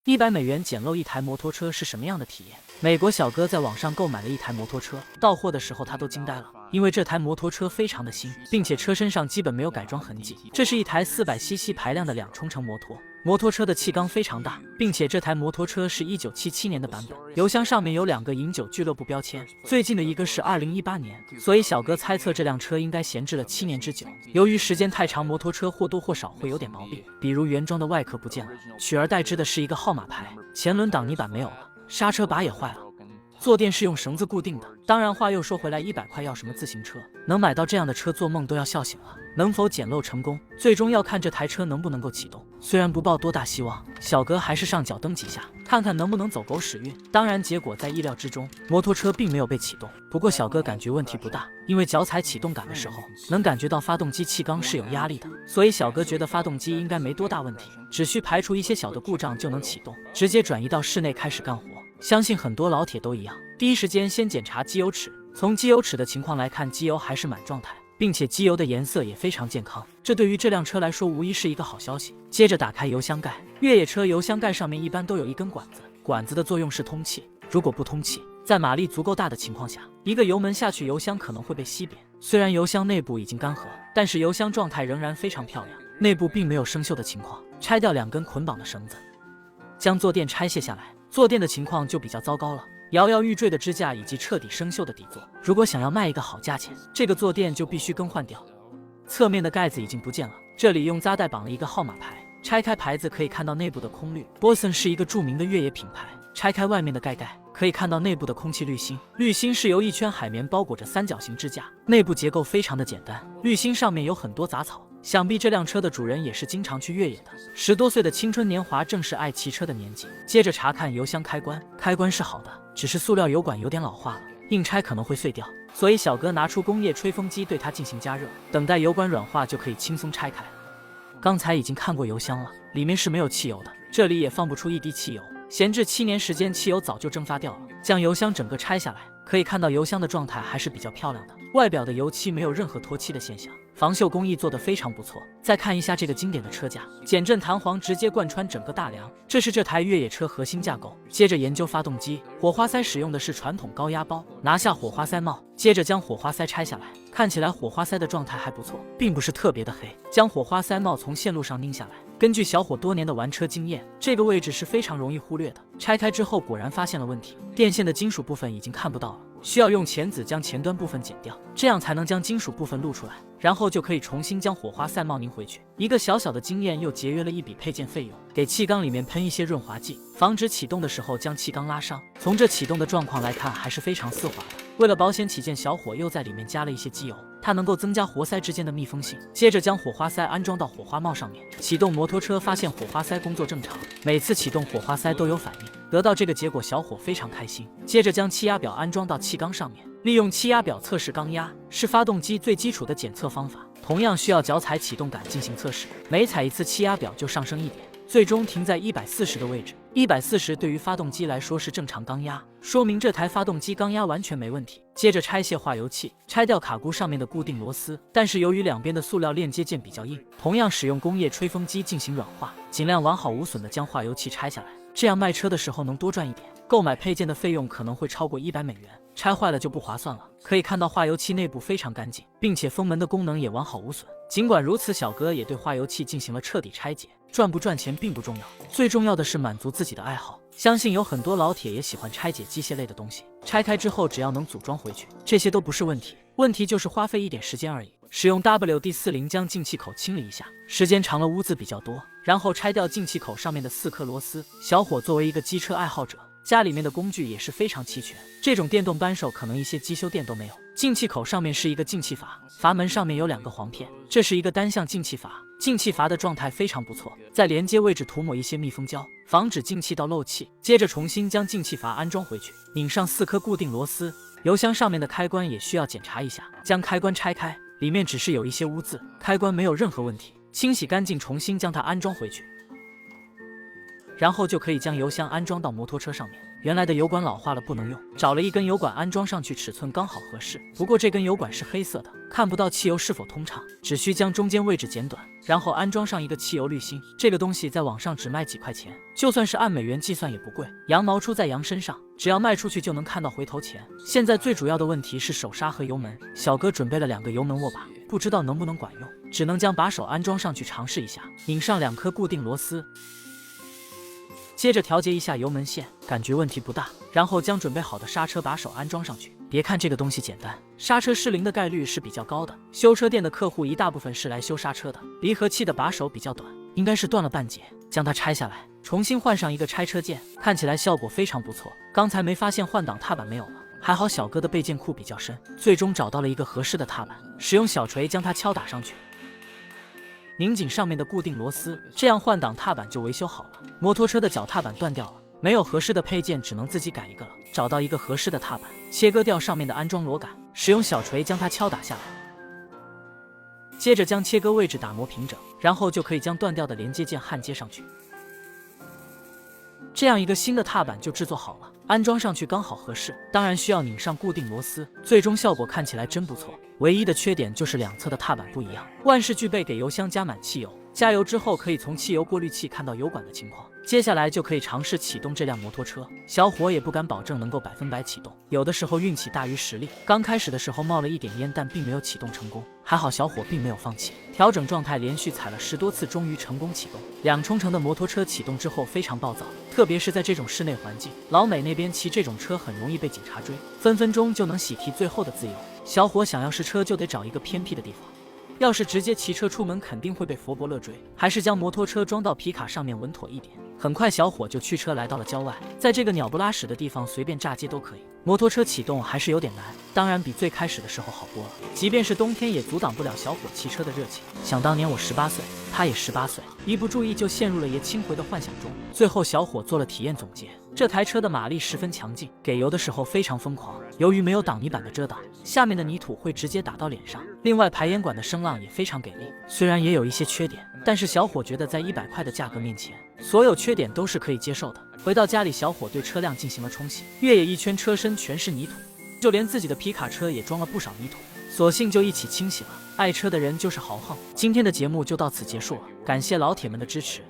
$100捡漏一台摩托车是什么样的体验？美国小哥在网上购买了一台摩托车，到货的时候他都惊呆了，因为这台摩托车非常的新，并且车身上基本没有改装痕迹。这是一台400cc排量的2冲程摩托。摩托车的气缸非常大，并且这台摩托车是1977年的版本，油箱上面有2个饮酒俱乐部标签，最近的一个是2018年，所以小哥猜测这辆车应该闲置了7年之久。由于时间太长，摩托车或多或少会有点毛病，比如原装的外壳不见了，取而代之的是一个号码牌，前轮挡泥板没有了，刹车把也坏了。坐垫是用绳子固定的。当然话又说回来，100块要什么自行车？能买到这样的车，做梦都要笑醒了。能否捡漏成功，最终要看这台车能不能够启动。虽然不抱多大希望，小哥还是上脚蹬几下，看看能不能走狗屎运。当然结果在意料之中，摩托车并没有被启动。不过小哥感觉问题不大，因为脚踩启动杆的时候，能感觉到发动机气缸是有压力的，所以小哥觉得发动机应该没多大问题，只需排除一些小的故障就能启动，直接转移到室内开始干活。相信很多老铁都一样，第一时间先检查机油尺。从机油尺的情况来看，机油还是满状态，并且机油的颜色也非常健康，这对于这辆车来说无疑是一个好消息。接着打开油箱盖，越野车油箱盖上面一般都有一根管子，管子的作用是通气，如果不通气，在马力足够大的情况下，一个油门下去，油箱可能会被吸扁。虽然油箱内部已经干涸，但是油箱状态仍然非常漂亮，内部并没有生锈的情况。拆掉2根捆绑的绳子，将坐垫拆卸下来，坐垫的情况就比较糟糕了，摇摇欲坠的支架以及彻底生锈的底座。如果想要卖一个好价钱，这个坐垫就必须更换掉。侧面的盖子已经不见了，这里用扎带绑了一个号码牌，拆开牌子可以看到内部的空滤。Boson 是一个著名的越野品牌，拆开外面的盖，可以看到内部的空气滤芯。滤芯是由一圈海绵包裹着三角形支架，内部结构非常的简单，滤芯上面有很多杂草。想必这辆车的主人也是经常去越野的，10多岁的青春年华正是爱骑车的年纪。接着查看油箱开关，开关是好的，只是塑料油管有点老化了，硬拆可能会碎掉，所以小哥拿出工业吹风机对它进行加热，等待油管软化就可以轻松拆开。刚才已经看过油箱了，里面是没有汽油的，这里也放不出一滴汽油，闲置7年时间，汽油早就蒸发掉了。将油箱整个拆下来，可以看到油箱的状态还是比较漂亮的，外表的油漆没有任何脱漆的现象，防锈工艺做得非常不错。再看一下这个经典的车架，减震弹簧直接贯穿整个大梁，这是这台越野车核心架构。接着研究发动机，火花塞使用的是传统高压包，拿下火花塞帽，接着将火花塞拆下来，看起来火花塞的状态还不错，并不是特别的黑。将火花塞帽从线路上拧下来，根据小伙多年的玩车经验，这个位置是非常容易忽略的。拆开之后果然发现了问题，电线的金属部分已经看不到了，需要用钳子将前端部分剪掉，这样才能将金属部分露出来，然后就可以重新将火花塞帽拧回去。一个小小的经验又节约了一笔配件费用。给气缸里面喷一些润滑剂，防止启动的时候将气缸拉伤。从这启动的状况来看，还是非常丝滑的。为了保险起见，小伙又在里面加了一些机油，它能够增加活塞之间的密封性。接着将火花塞安装到火花帽上面，启动摩托车，发现火花塞工作正常，每次启动火花塞都有反应。得到这个结果，小伙非常开心。接着将气压表安装到气缸上面，利用气压表测试缸压，是发动机最基础的检测方法。同样需要脚踩启动杆进行测试，每踩一次气压表就上升1点，最终停在140的位置。140对于发动机来说是正常缸压，说明这台发动机缸压完全没问题。接着拆卸化油器，拆掉卡箍上面的固定螺丝，但是由于两边的塑料链接件比较硬，同样使用工业吹风机进行软化，尽量完好无损的将化油器拆下来，这样卖车的时候能多赚一点。购买配件的费用可能会超过$100，拆坏了就不划算了。可以看到化油器内部非常干净，并且封门的功能也完好无损。尽管如此，小哥也对化油器进行了彻底拆解。赚不赚钱并不重要，最重要的是满足自己的爱好。相信有很多老铁也喜欢拆解机械类的东西，拆开之后只要能组装回去，这些都不是问题，问题就是花费一点时间而已。使用 WD-40将进气口清理一下，时间长了污渍比较多，然后拆掉进气口上面的4颗螺丝。小伙作为一个机车爱好者，家里面的工具也是非常齐全，这种电动扳手可能一些机修店都没有。进气口上面是一个进气阀，阀门上面有2个簧片，这是一个单向进气阀，进气阀的状态非常不错，在连接位置涂抹一些密封胶，防止进气道漏气。接着重新将进气阀安装回去，拧上4颗固定螺丝。油箱上面的开关也需要检查一下，将开关拆开，里面只是有一些污渍，开关没有任何问题，清洗干净，重新将它安装回去，然后就可以将油箱安装到摩托车上面。原来的油管老化了不能用，找了一根油管安装上去，尺寸刚好合适。不过这根油管是黑色的，看不到汽油是否通畅，只需将中间位置剪短，然后安装上一个汽油滤芯。这个东西在网上只卖几块钱，就算是按美元计算也不贵。羊毛出在羊身上，只要卖出去就能看到回头钱。现在最主要的问题是手刹和油门，小哥准备了2个油门握把，不知道能不能管用，只能将把手安装上去尝试一下，拧上2颗固定螺丝。接着调节一下油门线，感觉问题不大，然后将准备好的刹车把手安装上去。别看这个东西简单，刹车失灵的概率是比较高的。修车店的客户一大部分是来修刹车的。离合器的把手比较短，应该是断了半截，将它拆下来，重新换上一个拆车键，看起来效果非常不错。刚才没发现换挡踏板没有了，还好小哥的备件库比较深，最终找到了一个合适的踏板，使用小锤将它敲打上去。拧紧上面的固定螺丝，这样换挡踏板就维修好了。摩托车的脚踏板断掉了，没有合适的配件，只能自己改一个了。找到一个合适的踏板，切割掉上面的安装螺杆，使用小锤将它敲打下来。接着将切割位置打磨平整，然后就可以将断掉的连接件焊接上去。这样一个新的踏板就制作好了，安装上去刚好合适。当然需要拧上固定螺丝，最终效果看起来真不错。唯一的缺点就是两侧的踏板不一样。万事俱备，给油箱加满汽油，加油之后可以从汽油过滤器看到油管的情况。接下来就可以尝试启动这辆摩托车。小伙也不敢保证能够100%启动，有的时候运气大于实力。刚开始的时候冒了一点烟，但并没有启动成功。还好小伙并没有放弃，调整状态，连续踩了10多次，终于成功启动。2冲程的摩托车启动之后非常暴躁，特别是在这种室内环境，老美那边骑这种车很容易被警察追，分分钟就能喜提最后的自由。小伙想要试车就得找一个偏僻的地方，要是直接骑车出门肯定会被佛伯乐追，还是将摩托车装到皮卡上面稳妥一点。很快小伙就驱车来到了郊外，在这个鸟不拉屎的地方随便炸街都可以。摩托车启动还是有点难，当然比最开始的时候好多了，即便是冬天也阻挡不了小伙骑车的热情。想当年我18岁，他也18岁，一不注意就陷入了爷青回的幻想中。最后小伙做了体验总结，这台车的马力十分强劲，给油的时候非常疯狂。由于没有挡泥板的遮挡，下面的泥土会直接打到脸上。另外排烟管的声浪也非常给力，虽然也有一些缺点，但是小伙觉得在100块的价格面前，所有缺点都是可以接受的。回到家里，小伙对车辆进行了冲洗，越野一圈车身全是泥土，就连自己的皮卡车也装了不少泥土，索性就一起清洗了。爱车的人就是豪横。今天的节目就到此结束了，感谢老铁们的支持。